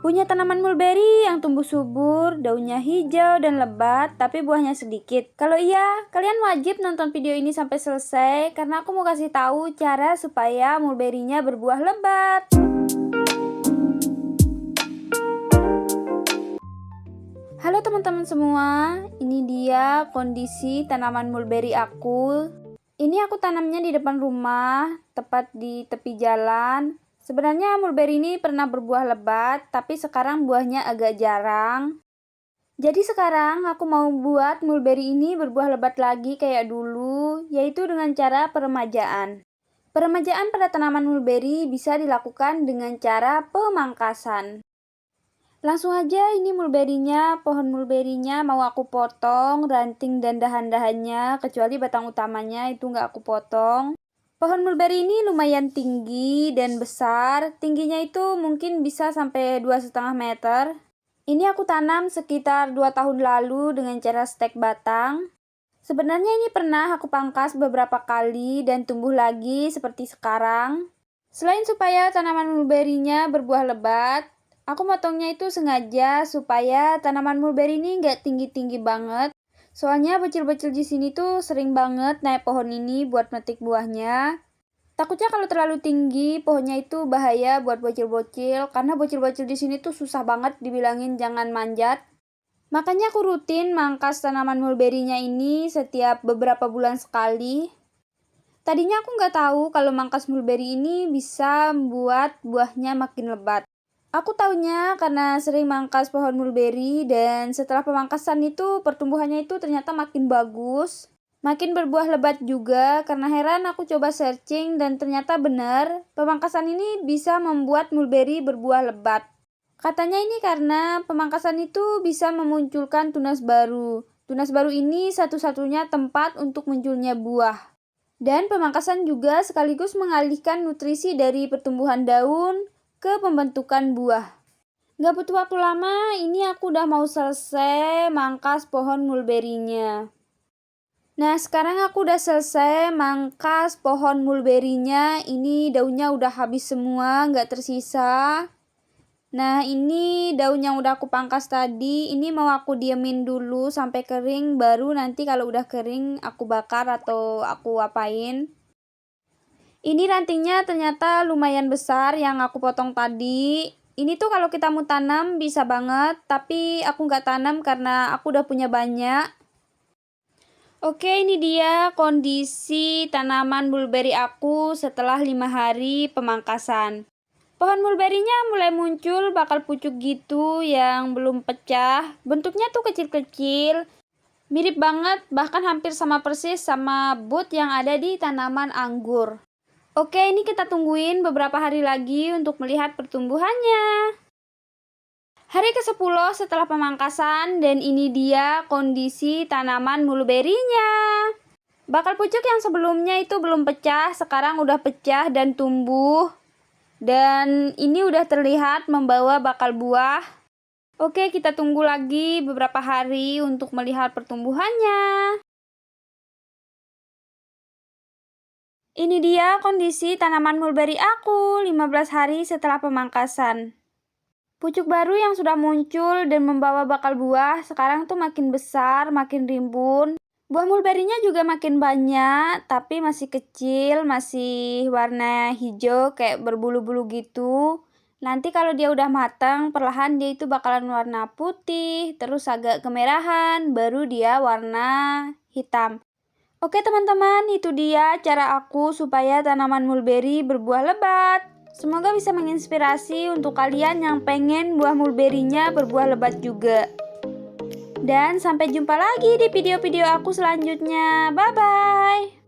Punya tanaman mulberry yang tumbuh subur, daunnya hijau dan lebat, tapi buahnya sedikit. Kalau iya, kalian wajib nonton video ini sampai selesai karena aku mau kasih tahu cara supaya mulberry-nya berbuah lebat. Halo teman-teman semua, ini dia kondisi tanaman mulberry aku. Ini aku tanamnya di depan rumah, tepat di tepi jalan. Sebenarnya mulberry ini pernah berbuah lebat, tapi sekarang buahnya agak jarang. Jadi sekarang aku mau buat mulberry ini berbuah lebat lagi kayak dulu, yaitu dengan cara peremajaan. Peremajaan pada tanaman mulberry bisa dilakukan dengan cara pemangkasan. Langsung aja ini mulberry-nya, pohon mulberry-nya mau aku potong, ranting dan dahan-dahannya, kecuali batang utamanya itu nggak aku potong. Pohon mulberry ini lumayan tinggi dan besar, tingginya itu mungkin bisa sampai 2,5 meter. Ini aku tanam sekitar 2 tahun lalu dengan cara stek batang. Sebenarnya ini pernah aku pangkas beberapa kali dan tumbuh lagi seperti sekarang. Selain supaya tanaman mulberry-nya berbuah lebat, aku motongnya itu sengaja supaya tanaman mulberry ini nggak tinggi-tinggi banget. Soalnya bocil-bocil di sini tuh sering banget naik pohon ini buat metik buahnya. Takutnya kalau terlalu tinggi pohonnya itu bahaya buat bocil-bocil, karena bocil-bocil di sini tuh susah banget dibilangin jangan manjat. Makanya aku rutin mangkas tanaman mulberry-nya ini setiap beberapa bulan sekali. Tadinya aku nggak tahu kalau mangkas mulberry ini bisa membuat buahnya makin lebat. Aku taunya karena sering mangkas pohon mulberry dan setelah pemangkasan itu pertumbuhannya itu ternyata makin bagus. Makin berbuah lebat juga karena heran aku coba searching dan ternyata benar pemangkasan ini bisa membuat mulberry berbuah lebat. Katanya ini karena pemangkasan itu bisa memunculkan tunas baru. Tunas baru ini satu-satunya tempat untuk munculnya buah. Dan pemangkasan juga sekaligus mengalihkan nutrisi dari pertumbuhan daun ke pembentukan buah. Nggak butuh waktu lama, ini aku udah mau selesai mangkas pohon mulberry-nya. Nah, sekarang aku udah selesai mangkas pohon mulberry-nya. Ini daunnya udah habis semua, nggak tersisa. Nah, ini daun yang udah aku pangkas tadi. Ini mau aku diemin dulu sampai kering, baru nanti kalau udah kering aku bakar atau aku apain. Ini rantingnya ternyata lumayan besar yang aku potong tadi. Ini tuh kalau kita mau tanam bisa banget, tapi aku nggak tanam karena aku udah punya banyak. Oke, ini dia kondisi tanaman mulberry aku setelah 5 hari pemangkasan. Pohon mulberry-nya mulai muncul bakal pucuk gitu yang belum pecah. Bentuknya tuh kecil-kecil. Mirip banget, bahkan hampir sama persis sama bud yang ada di tanaman anggur. Oke, ini kita tungguin beberapa hari lagi untuk melihat pertumbuhannya. Hari ke-10 setelah pemangkasan dan ini dia kondisi tanaman mulberry-nya. Bakal pucuk yang sebelumnya itu belum pecah, sekarang udah pecah dan tumbuh. Dan ini udah terlihat membawa bakal buah. Oke, kita tunggu lagi beberapa hari untuk melihat pertumbuhannya. Ini dia kondisi tanaman mulberry aku 15 hari setelah pemangkasan. Pucuk baru yang sudah muncul dan membawa bakal buah sekarang tuh makin besar, makin rimbun. Buah mulberry-nya juga makin banyak, tapi masih kecil, masih warna hijau kayak berbulu-bulu gitu. Nanti kalau dia udah matang, perlahan dia itu bakalan warna putih, terus agak kemerahan, baru dia warna hitam. Oke teman-teman, itu dia cara aku supaya tanaman mulberry berbuah lebat. Semoga bisa menginspirasi untuk kalian yang pengen buah mulberry-nya berbuah lebat juga. Dan sampai jumpa lagi di video-video aku selanjutnya. Bye-bye!